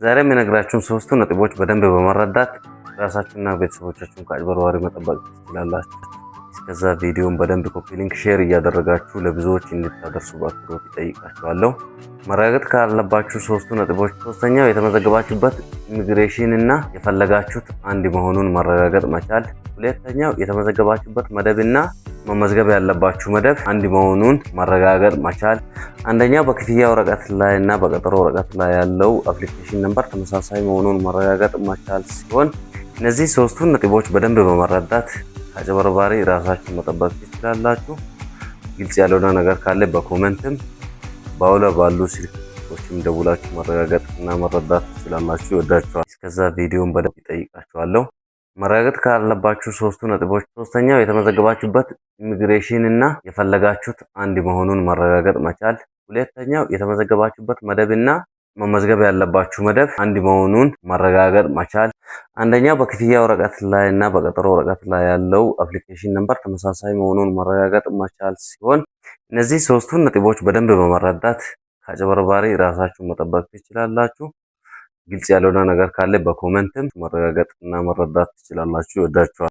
ዛሬ የምነግራችሁን ሶስቱ ነጥቦች በደንብ በመረዳት ራሳችሁና ቤተሰቦቻችሁን ከአጭበርባሪ መጠበቅ ትችላላችሁ። እስከዛ ቪዲዮን በደንብ ኮፒ ሊንክ ሼር እያደረጋችሁ ለብዙዎች እንድታደርሱ በአክብሮት እጠይቃችኋለሁ። መረጋገጥ ካለባችሁ ሶስቱ ነጥቦች፣ ሶስተኛው የተመዘገባችሁበት ኢሚግሬሽን እና የፈለጋችሁት አንድ መሆኑን ማረጋገጥ መቻል። ሁለተኛው የተመዘገባችሁበት መደብና መመዝገብ ያለባችሁ መደብ አንድ መሆኑን ማረጋገጥ መቻል። አንደኛው በክፍያ ወረቀት ላይ እና በቀጠሮ ወረቀት ላይ ያለው አፕሊኬሽን ነምበር ተመሳሳይ መሆኑን ማረጋገጥ መቻል ሲሆን እነዚህ ሶስቱን ነጥቦች በደንብ በመረዳት ከአጭበርባሪ ራሳችሁን መጠበቅ ትችላላችሁ። ግልጽ ያልሆነ ነገር ካለ በኮሜንትም ባውላ ባሉ ስልኮችም ደውላችሁ ማረጋገጥ እና መረዳት ትችላላችሁ። ይወዳችኋል። እስከዛ ቪዲዮን በደንብ እጠይቃችኋለሁ። መረጋገጥ ካለባችሁ ሶስቱ ነጥቦች፣ ሶስተኛው የተመዘገባችሁበት ኢሚግሬሽን እና የፈለጋችሁት አንድ መሆኑን ማረጋገጥ መቻል። ሁለተኛው የተመዘገባችሁበት መደብና መመዝገብ ያለባችሁ መደብ አንድ መሆኑን ማረጋገጥ መቻል። አንደኛው በክፍያ ወረቀት ላይ እና በቀጠሮ ወረቀት ላይ ያለው አፕሊኬሽን ነምበር ተመሳሳይ መሆኑን ማረጋገጥ መቻል ሲሆን እነዚህ ሶስቱን ነጥቦች በደንብ በመረዳት ከአጭበርባሪ ራሳችሁን መጠበቅ ትችላላችሁ። ግልጽ ያልሆነ ነገር ካለ በኮሜንትም ማረጋገጥ እና መረዳት ትችላላችሁ። ይወዳችኋል።